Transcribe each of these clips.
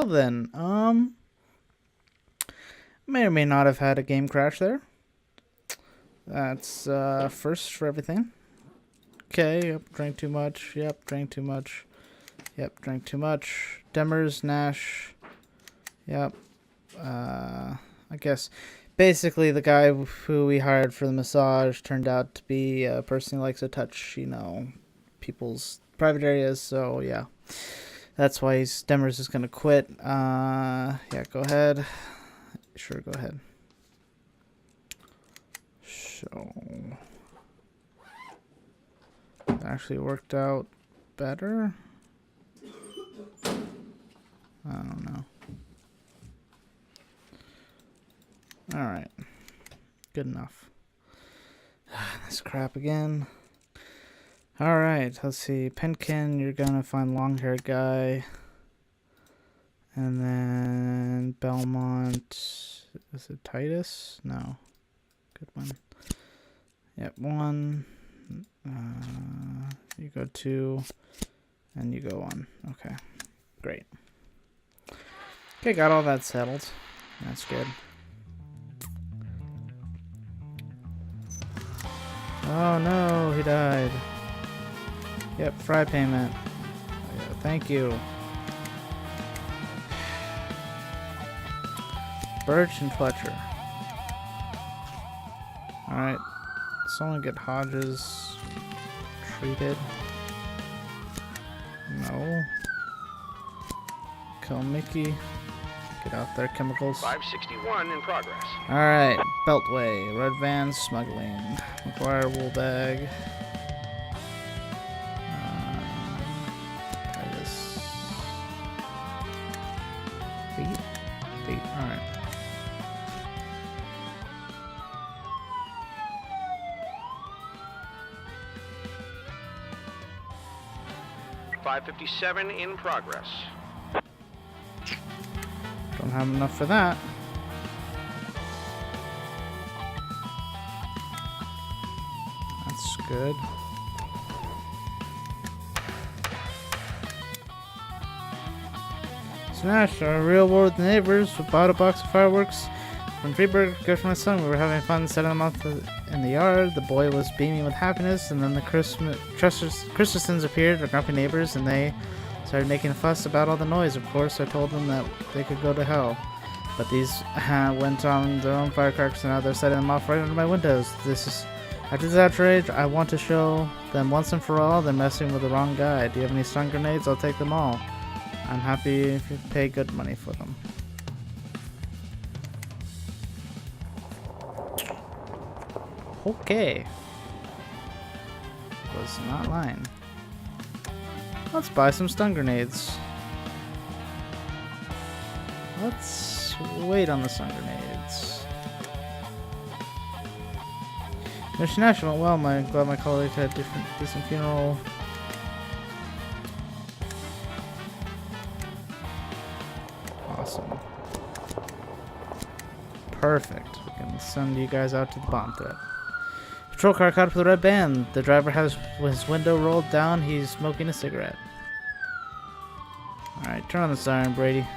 Well then, may or may not have had a game crash there. That's first for everything. Okay, yep, drank too much. Yep, drank too much. Yep, drank too much. Demers, Nash. Yep. I guess basically the guy who we hired for the massage turned out to be a person who likes to touch, people's private areas. So yeah, that's why Demers is gonna quit. Yeah, go ahead. Sure, go ahead. So it actually worked out better. I don't know. Alright. Good enough. This crap again. Alright, let's see. Penkin, you're gonna find long-haired guy. And then Belmont. Is it Titus? No. Good one. Yep, 1. You go 2. And you go 1. Okay. Great. Okay, got all that settled. That's good. Oh no, he died. Yep, fry payment. Yeah, thank you. Birch and Fletcher. Alright. Someone get Hodges treated. No. Kill Mickey. Get out there, chemicals. 561 in progress. Alright, Beltway, Red Van, Smuggling. McGuire, Woolbag. Titus. Beat, alright. .557 in progress. Don't have enough for that. That's good. Smash, our real world neighbors. We bought a box of fireworks from Freeburg. Gift from my son. We were having fun setting them up in the yard. The boy was beaming with happiness, and then the Christensens appeared, our grumpy neighbors, and they started making a fuss about all the noise. Of course, I told them that they could go to hell. But these went on their own firecrackers, and now they're setting them off right under my windows. After this outrage, I want to show them once and for all they're messing with the wrong guy. Do you have any stun grenades? I'll take them all. I'm happy if you pay good money for them. Okay. Was not lying. Let's buy some stun grenades. Let's wait on the stun grenades. Mission Nash went well. I'm glad my colleague had a decent funeral. Awesome. Perfect. We can send you guys out to the bomb threat. Patrol car caught up with a red band. The driver has his window rolled down. He's smoking a cigarette. Alright, turn on the siren, Brady.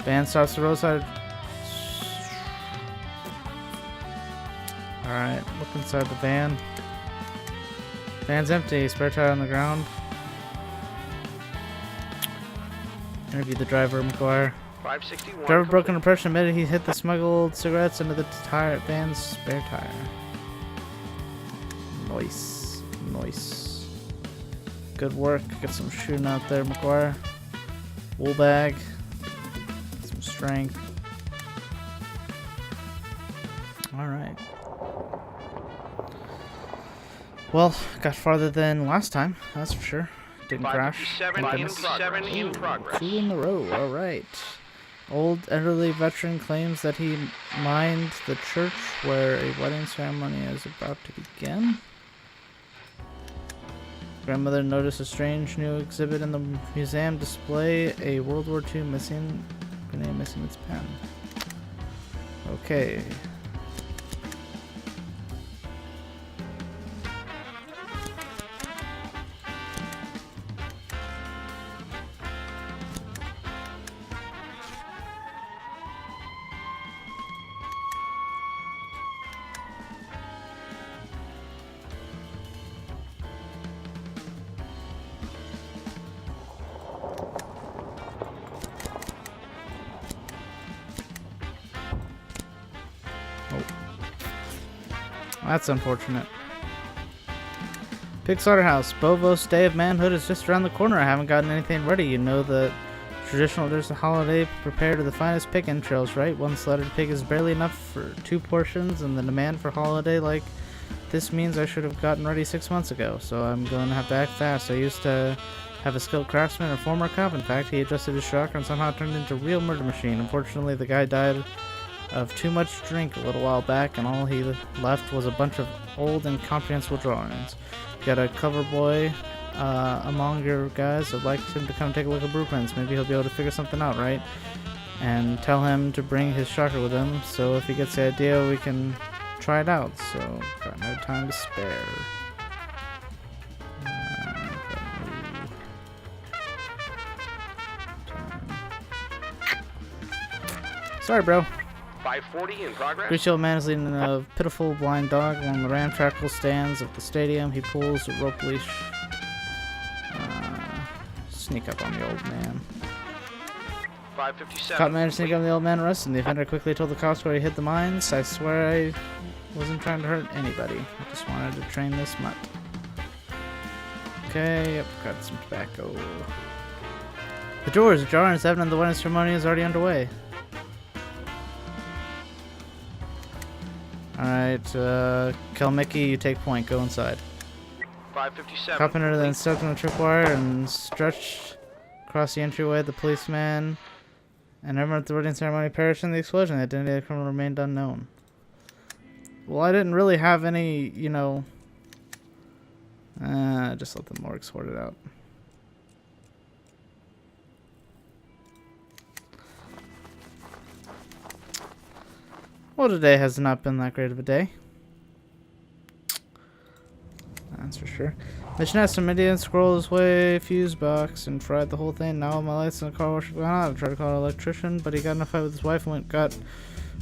Band stops the roadside. Alright, look inside the van. Van's empty. Spare tire on the ground. Interview the driver, McGuire. 561. Driver broke under pressure, admitted he hit the smuggled cigarettes into the van's spare tire. Nice. Nice. Good work. Get some shooting out there, McGuire. Wool bag. Some strength. Alright. Well, got farther than last time, that's for sure. Didn't crash. 557 in progress. 2 in a row, alright. Old elderly veteran claims that he mined the church where a wedding ceremony is about to begin. Grandmother noticed a strange new exhibit in the museum display, a World War II grenade missing its pen. Okay. That's unfortunate. Pig Slaughterhouse. Bovo's Day of Manhood is just around the corner. I haven't gotten anything ready. You know the traditional there's a holiday prepared to the finest pig entrails, right? One slaughtered pig is barely enough for 2 portions, and the demand for holiday like this means I should have gotten ready 6 months ago, so I'm going to have to act fast. I used to have a skilled craftsman or former cop. In fact, he adjusted his shocker and somehow turned into a real murder machine. Unfortunately, the guy died of too much drink a little while back, and all he left was a bunch of old incomprehensible drawings. Got a cover boy among your guys. I'd like him to come take a look at blueprints. Maybe he'll be able to figure something out, right? And tell him to bring his shocker with him, so if he gets the idea, we can try it out. So, got no time to spare. Sorry, bro. 540 in progress. Greasy old man is leading a pitiful blind dog along the ramshackle stands of the stadium. He pulls a rope leash. Sneak up on the old man. 557. Cop managed to sneak up on the old man arrested. The offender quickly told the cops where he hid the mines. I swear I wasn't trying to hurt anybody. I just wanted to train this mutt. Okay, yep, got some tobacco. The door is ajar and it's evident the wedding ceremony is already underway. Alright, Kalmicki, you take point. Go inside. 557. Carpenter then stepped on the tripwire and stretched across the entryway. The policeman and everyone at the wedding ceremony perished in the explosion. The identity of the criminal remained unknown. Well, I didn't really have any, you know... just let the morgue sort it out. Well, today has not been that great of a day. That's for sure. Mission has some idiot scrolled his way fuse box and fried the whole thing. Now all my lights in the car wash have gone out. I tried to call an electrician, but he got in a fight with his wife and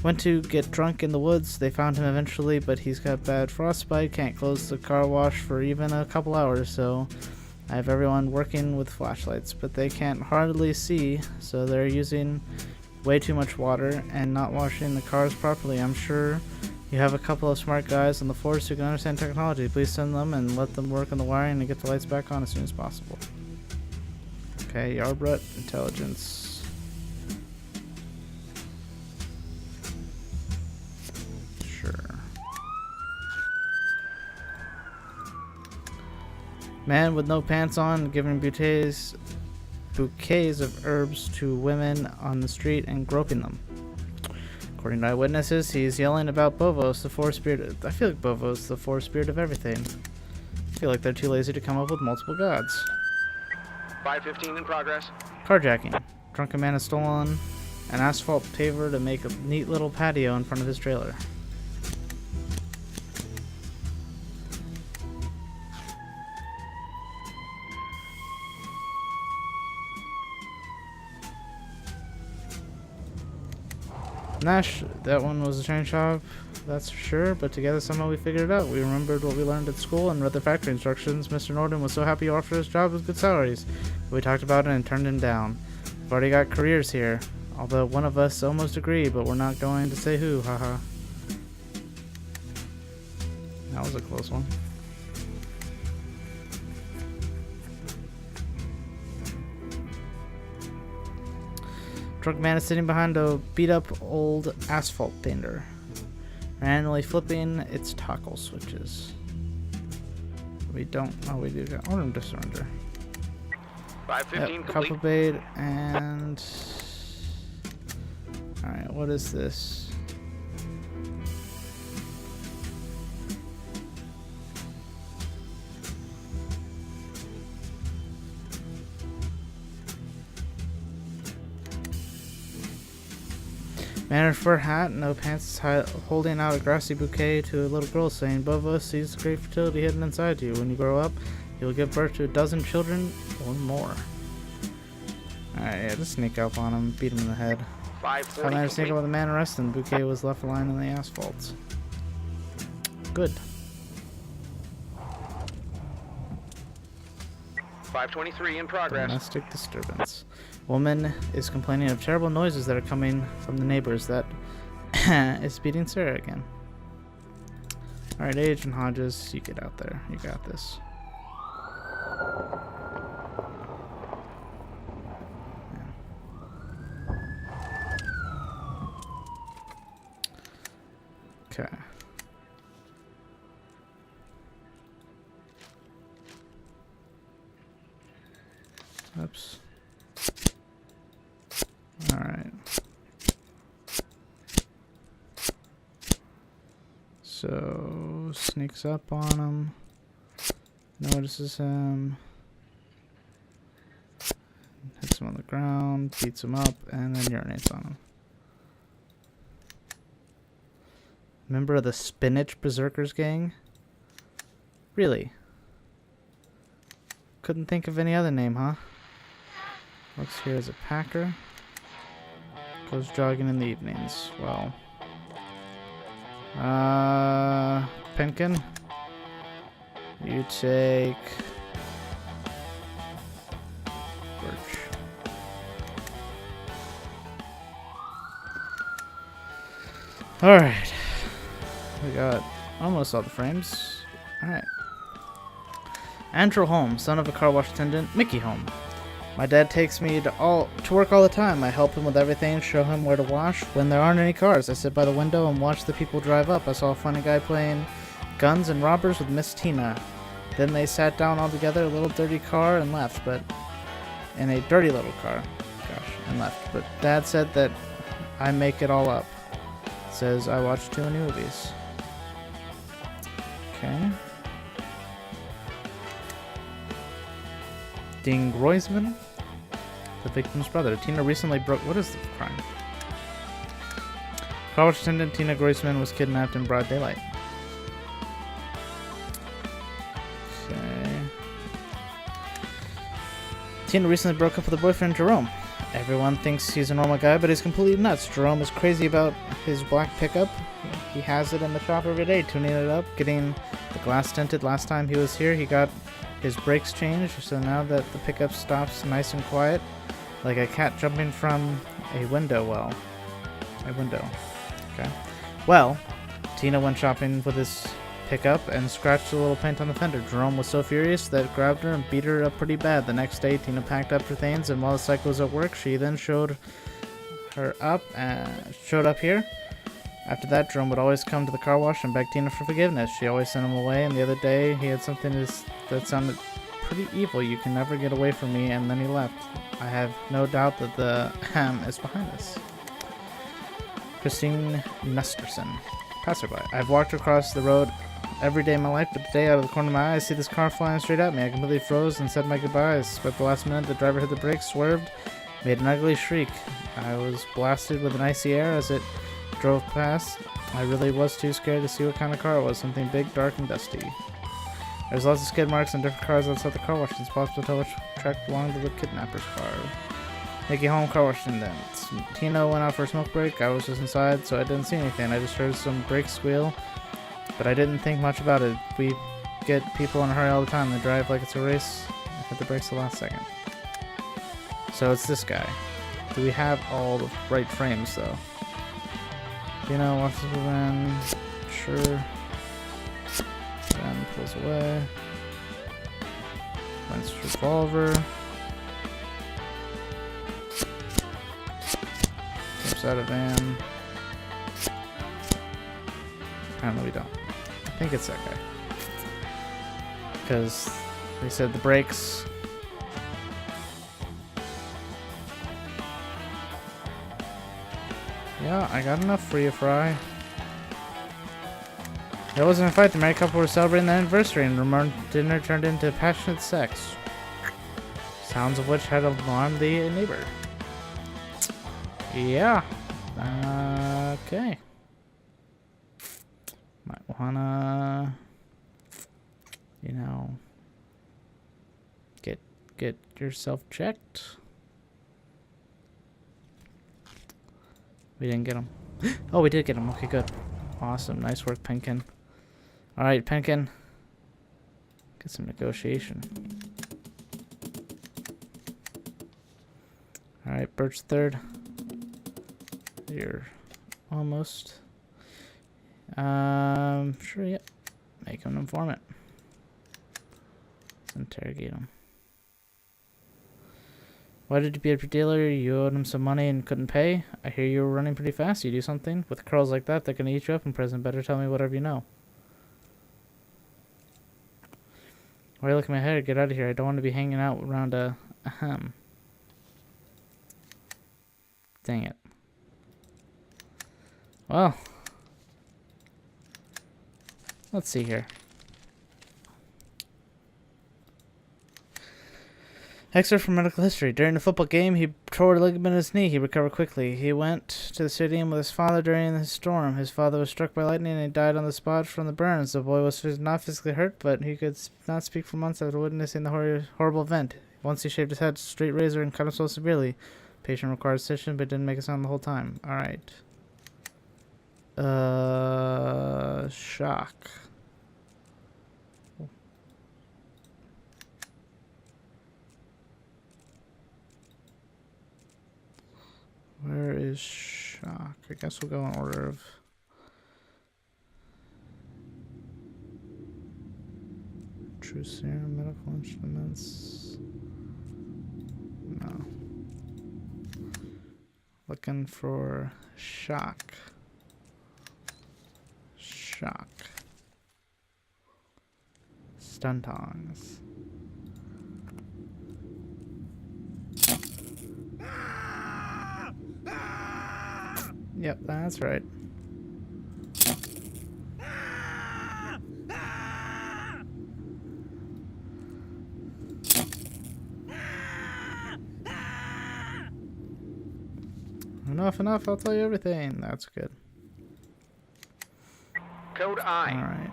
went to get drunk in the woods. They found him eventually, but he's got bad frostbite. Can't close the car wash for even a couple hours, so I have everyone working with flashlights, but they can't hardly see, so they're using way too much water and not washing the cars properly. I'm sure you have a couple of smart guys on the force who can understand technology. Please send them and let them work on the wiring and get the lights back on as soon as possible. Okay, Yarbrough intelligence. Sure. Man with no pants on giving bouquets of herbs to women on the street and groping them. According to eyewitnesses, he's yelling about Bovos, the force spirit. I feel like Bovos, the force spirit of everything. I feel like they're too lazy to come up with multiple gods. 515 in progress. Carjacking. Drunken man has stolen an asphalt paver to make a neat little patio in front of his trailer. Nash, that one was a train shop, that's for sure, but together somehow we figured it out. We remembered what we learned at school and read the factory instructions. Mr. Norton was so happy he offered us jobs with good salaries. We talked about it and turned him down. We've already got careers here, although one of us almost agreed, but we're not going to say who, haha. That was a close one. Drunk man is sitting behind a beat-up old asphalt painter, randomly flipping its toggle switches. We don't. Oh, we do got order to surrender. 515 Yep, complete. cup bait and. All right, what is this? Man in a fur hat, no pants, holding out a grassy bouquet to a little girl, saying, Bova sees the great fertility hidden inside you. When you grow up, you'll give birth to 12 children or more. Alright, yeah, just sneak up on him, beat him in the head. 540 I managed to sneak complete. up on the man arrested, and the bouquet was left lying on the asphalt. Good. 523 in progress. Domestic disturbance. Woman is complaining of terrible noises that are coming from the neighbors. That is beating Sarah again. Alright, Agent Hodges, you get out there. You got this. Okay. Oops. Alright. So, sneaks up on him. Notices him. Hits him on the ground. Beats him up. And then urinates on him. Member of the Spinach Berserkers gang? Really? Couldn't think of any other name, huh? Works here as a packer. Goes jogging in the evenings. Well. Penkin. You take... Birch. Alright. We got almost all the frames. Alright. Andrew Holmes, son of a car wash attendant, Mickey Holmes. My dad takes me to work all the time. I help him with everything, show him where to wash. When there aren't any cars, I sit by the window and watch the people drive up. I saw a funny guy playing guns and robbers with Miss Tina. Then they sat down all together, a little dirty car, and left. But in a dirty little car, gosh, and left. But Dad said that I make it all up. Says I watch too many movies. Okay. Ding Roisman, the victim's brother. Tina recently broke... What is the crime? Car wash attendant Tina Groisman was kidnapped in broad daylight. Okay. Tina recently broke up with her boyfriend, Jerome. Everyone thinks he's a normal guy, but he's completely nuts. Jerome is crazy about his black pickup. He has it in the shop every day, tuning it up, getting the glass tinted. Last time he was here, he got his brakes changed, so now that the pickup stops nice and quiet, like a cat jumping from a window well. A window. Okay. Well, Tina went shopping with his pickup and scratched a little paint on the fender. Jerome was so furious that grabbed her and beat her up pretty bad. The next day, Tina packed up her things, and while the cycle was at work, she then showed up here. After that, Jerome would always come to the car wash and beg Tina for forgiveness. She always sent him away, and the other day he had something that sounded pretty evil. You can never get away from me, and then he left. I have no doubt that the ham is behind this. Christine Nesterson, passerby. I've walked across the road every day of my life, but today, out of the corner of my eye, I see this car flying straight at me. I completely froze and said my goodbyes. But at the last minute, the driver hit the brakes, swerved, made an ugly shriek. I was blasted with an icy air as it drove past. I really was too scared to see what kind of car it was. Something big, dark, and dusty. There's lots of skid marks on different cars outside the car wash. It's possible to tell which truck belonged to the kidnapper's car. Mickey Home car wash attendant. Tina went out for a smoke break. I was just inside, so I didn't see anything. I just heard some brakes squeal, but I didn't think much about it. We get people in a hurry all the time. They drive like it's a race. I hit the brakes the last second. So it's this guy. Do we have all the right frames, though? Tina watches the van. Sure. Van pulls away. Rents revolver. Jumps out of van. Apparently we don't. I think it's that guy. Because they said the brakes. Yeah, I got enough for you, Fry. There wasn't a fight. The married couple were celebrating their anniversary, and remote dinner turned into passionate sex. Sounds of which had alarmed the neighbor. Yeah. Okay. Might wanna, you know, get yourself checked. We didn't get him. Oh, we did get him. Okay, good. Awesome. Nice work, Penkin. Alright, Penkin. Get some negotiation. Alright, Birch third. You're almost. Sure, yep. Make him an informant. Let's interrogate him. Why did you beat up your dealer? You owed him some money and couldn't pay? I hear you were running pretty fast. You do something? With curls like that, they're gonna eat you up in prison. Better tell me whatever you know. Why are you looking at my head? Get out of here. I don't want to be hanging out around a... Ahem. Dang it. Well. Let's see here. Excerpt from medical history. During the football game, he tore a ligament in his knee. He recovered quickly. He went to the stadium with his father during the storm. His father was struck by lightning and he died on the spot from the burns. The boy was not physically hurt, but he could not speak for months after witnessing the horrible event. Once he shaved his head, straight razor, and cut himself severely. Patient required sedation, but didn't make a sound the whole time. Alright. Shock. Where is shock? I guess we'll go in order of... True serum, medical instruments... No. Looking for shock. Shock. Stun tongs. Yep, that's right. Enough, I'll tell you everything. That's good. Code I.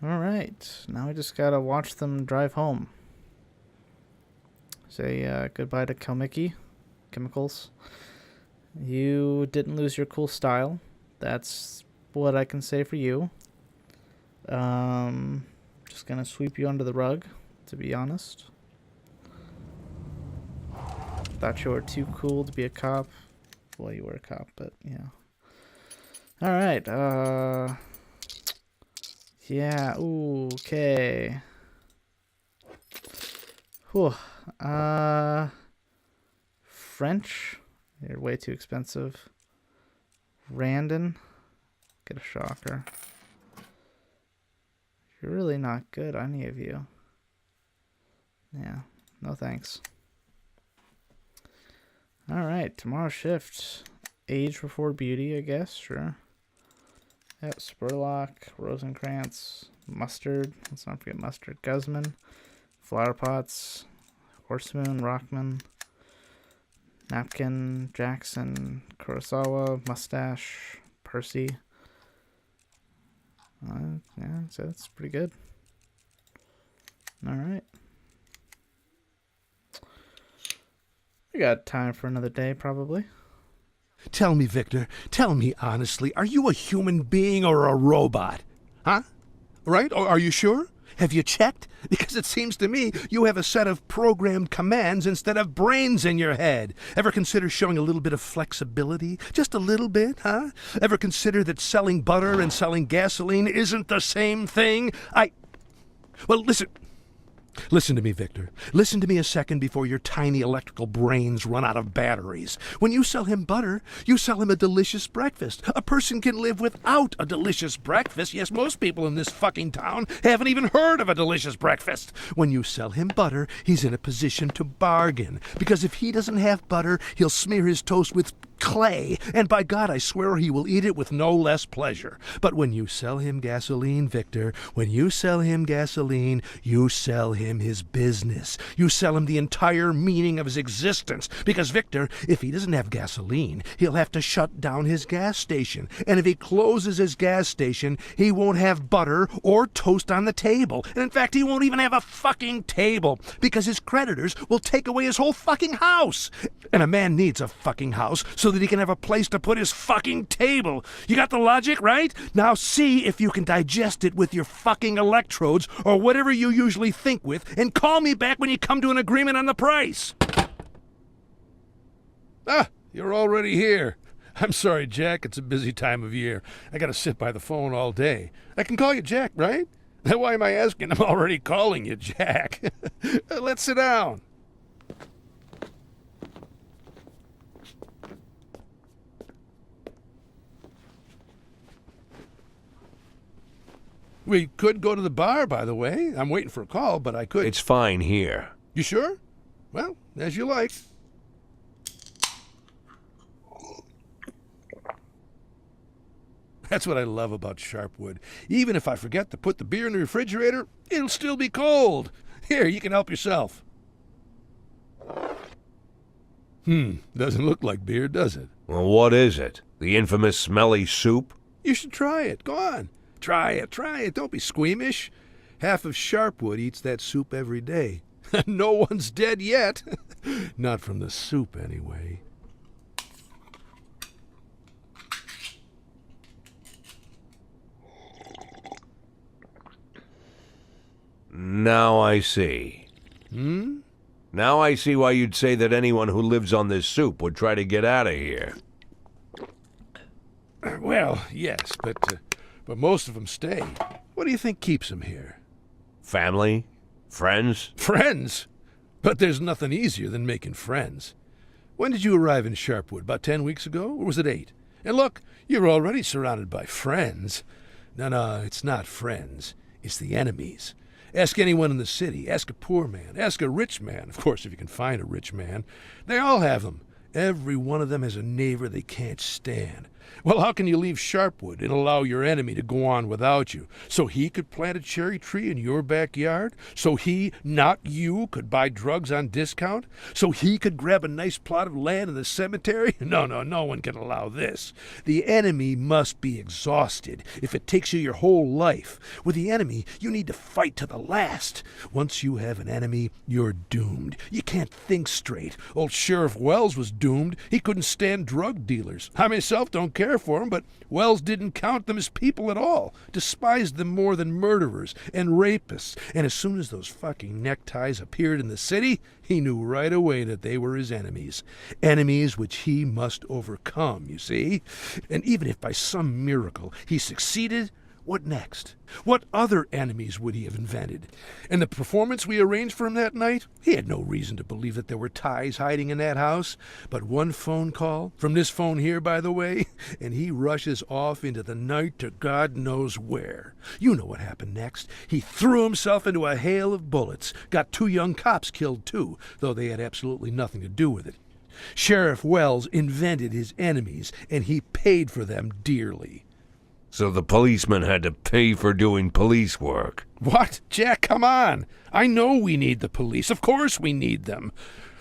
Alright. Now we just gotta watch them drive home. Say goodbye to Kalmicki. Chemicals. You didn't lose your cool style. That's what I can say for you. Just gonna sweep you under the rug, to be honest. Thought you were too cool to be a cop. Well, you were a cop, but yeah. Alright, yeah, ooh, okay. Whew. French? You're way too expensive. Randon? Get a shocker. You're really not good, any of you. Yeah, no thanks. Alright, tomorrow's shift. Age before beauty, I guess, sure. Yep, Spurlock, Rosenkrantz, Mustard, let's not forget Mustard, Guzman, Flower Pots, Horsemoon, Rockman, Napkin, Jackson, Kurosawa, Mustache, Percy. Yeah, so that's pretty good. Alright. We got time for another day, probably. Tell me, Victor, tell me honestly, are you a human being or a robot? Huh? Right? Or are you sure? Have you checked? Because it seems to me you have a set of programmed commands instead of brains in your head. Ever consider showing a little bit of flexibility? Just a little bit, huh? Ever consider that selling butter and selling gasoline isn't the same thing? Well, listen. Listen to me, Victor. Listen to me a second before your tiny electrical brains run out of batteries. When you sell him butter, you sell him a delicious breakfast. A person can live without a delicious breakfast. Yes, most people in this fucking town haven't even heard of a delicious breakfast. When you sell him butter, he's in a position to bargain. Because if he doesn't have butter, he'll smear his toast with clay, and by God, I swear he will eat it with no less pleasure. But when you sell him gasoline, Victor, when you sell him gasoline, you sell him his business. You sell him the entire meaning of his existence. Because, Victor, if he doesn't have gasoline, he'll have to shut down his gas station. And if he closes his gas station, he won't have butter or toast on the table. And in fact, he won't even have a fucking table. Because his creditors will take away his whole fucking house. And a man needs a fucking house so that he can have a place to put his fucking table. You got the logic, right? Now see if you can digest it with your fucking electrodes or whatever you usually think with, and call me back when you come to an agreement on the price. Ah, you're already here. I'm sorry, Jack. It's a busy time of year. I gotta sit by the phone all day. I can call you Jack, right? Why am I asking? I'm already calling you Jack. Let's sit down. We could go to the bar, by the way. I'm waiting for a call, but I could. It's fine here. You sure? Well, as you like. That's what I love about Sharpwood. Even if I forget to put the beer in the refrigerator, it'll still be cold. Here, you can help yourself. Doesn't look like beer, does it? Well, what is it? The infamous smelly soup? You should try it. Go on. Try it. Don't be squeamish. Half of Sharpwood eats that soup every day. No one's dead yet. Not from the soup, anyway. Now I see. Now I see why you'd say that anyone who lives on this soup would try to get out of here. Well, yes, but most of them stay. What do you think keeps them here? Family? Friends? Friends? But there's nothing easier than making friends. When did you arrive in Sharpwood? About 10 weeks ago? Or was it 8? And look, you're already surrounded by friends. No, it's not friends. It's the enemies. Ask anyone in the city. Ask a poor man. Ask a rich man. Of course, if you can find a rich man. They all have them. Every one of them has a neighbor they can't stand. Well, how can you leave Sharpwood and allow your enemy to go on without you? So he could plant a cherry tree in your backyard? So he, not you, could buy drugs on discount? So he could grab a nice plot of land in the cemetery? No one can allow this. The enemy must be exhausted if it takes you your whole life. With the enemy, you need to fight to the last. Once you have an enemy, you're doomed. You can't think straight. Old Sheriff Wells was doomed. He couldn't stand drug dealers. I myself don't care for them, but Wells didn't count them as people at all, despised them more than murderers and rapists, and as soon as those fucking neckties appeared in the city, he knew right away that they were his enemies. Enemies which he must overcome, you see? And even if by some miracle he succeeded, what next? What other enemies would he have invented? And the performance we arranged for him that night? He had no reason to believe that there were ties hiding in that house. But one phone call, from this phone here, by the way, and he rushes off into the night to God knows where. You know what happened next. He threw himself into a hail of bullets. Got 2 young cops killed, too, though they had absolutely nothing to do with it. Sheriff Wells invented his enemies, and he paid for them dearly. So the policeman had to pay for doing police work. What? Jack, come on. I know we need the police. Of course we need them.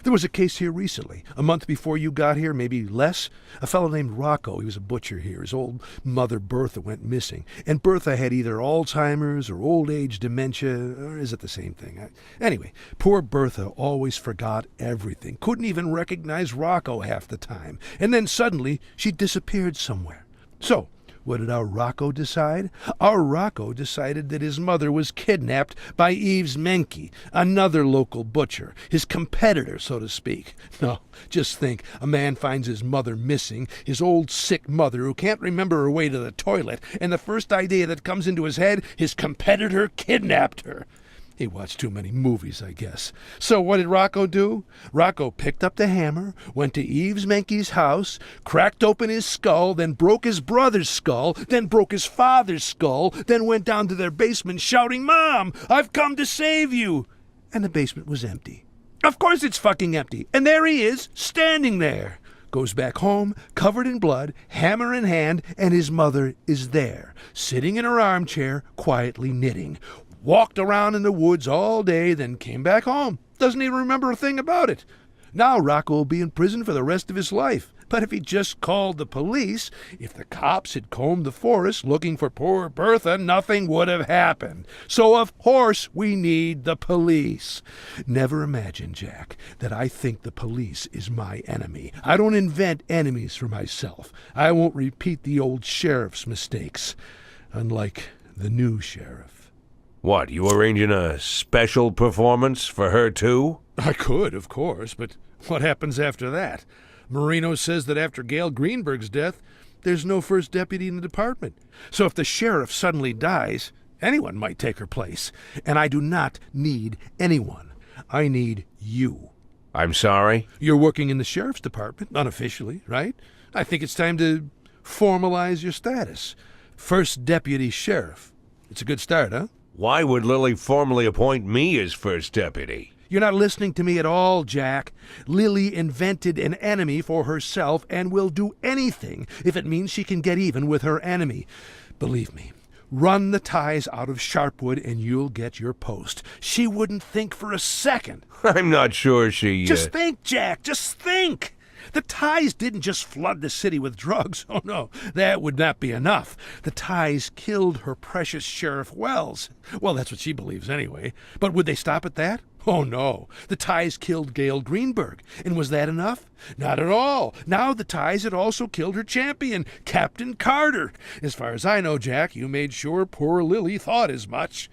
There was a case here recently, a month before you got here, maybe less. A fellow named Rocco, he was a butcher here. His old mother Bertha went missing. And Bertha had either Alzheimer's or old age dementia, or is it the same thing? Anyway, poor Bertha always forgot everything. Couldn't even recognize Rocco half the time. And then suddenly she disappeared somewhere. So, what did our Rocco decide? Our Rocco decided that his mother was kidnapped by Eves Menke, another local butcher, his competitor, so to speak. No, just think, a man finds his mother missing, his old sick mother who can't remember her way to the toilet, and the first idea that comes into his head, his competitor kidnapped her. He watched too many movies, I guess. So what did Rocco do? Rocco picked up the hammer, went to Eves Menke's house, cracked open his skull, then broke his brother's skull, then broke his father's skull, then went down to their basement shouting, "Mom, I've come to save you!" And the basement was empty. Of course it's fucking empty. And there he is, standing there. Goes back home, covered in blood, hammer in hand, and his mother is there, sitting in her armchair, quietly knitting. Walked around in the woods all day, then came back home. Doesn't even remember a thing about it. Now Rocco will be in prison for the rest of his life. But if he just called the police, if the cops had combed the forest looking for poor Bertha, nothing would have happened. So of course we need the police. Never imagine, Jack, that I think the police is my enemy. I don't invent enemies for myself. I won't repeat the old sheriff's mistakes, unlike the new sheriff. What, you arranging a special performance for her too? I could, of course, but what happens after that? Marino says that after Gail Greenberg's death, there's no first deputy in the department. So if the sheriff suddenly dies, anyone might take her place. And I do not need anyone. I need you. I'm sorry? You're working in the sheriff's department, unofficially, right? I think it's time to formalize your status. First deputy sheriff. It's a good start, huh? Why would Lily formally appoint me as first deputy? You're not listening to me at all, Jack. Lily invented an enemy for herself and will do anything if it means she can get even with her enemy. Believe me, run the ties out of Sharpwood and you'll get your post. She wouldn't think for a second. I'm not sure she... Just think, Jack, just think. The ties didn't just flood the city with drugs. Oh, no, that would not be enough. The ties killed her precious Sheriff Wells. Well, that's what she believes anyway. But would they stop at that? Oh, no. The ties killed Gail Greenberg. And was that enough? Not at all. Now the ties had also killed her champion, Captain Carter. As far as I know, Jack, you made sure poor Lily thought as much.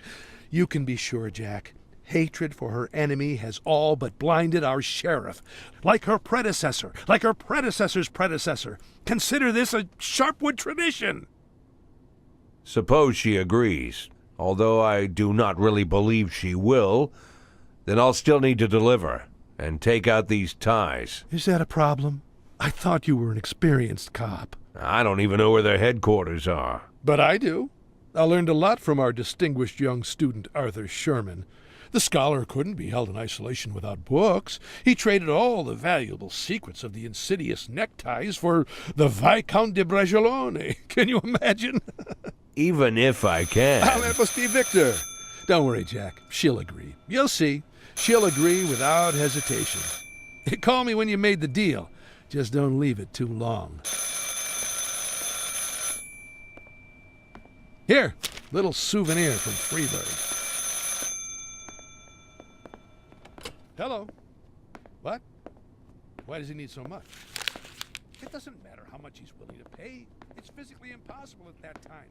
You can be sure, Jack. Hatred for her enemy has all but blinded our sheriff. Like her predecessor, like her predecessor's predecessor. Consider this a Sharpwood tradition. Suppose she agrees. Although I do not really believe she will, then I'll still need to deliver and take out these ties. Is that a problem? I thought you were an experienced cop. I don't even know where their headquarters are. But I do. I learned a lot from our distinguished young student, Arthur Sherman. The scholar couldn't be held in isolation without books. He traded all the valuable secrets of the insidious neckties for the Viscount de Bragelonne. Can you imagine? Even if I can. Oh, that must be Victor. Don't worry, Jack. She'll agree. You'll see. She'll agree without hesitation. Call me when you made the deal. Just don't leave it too long. Here, little souvenir from Freeburg. Hello. What? Why does he need so much? It doesn't matter how much he's willing to pay. It's physically impossible at that time.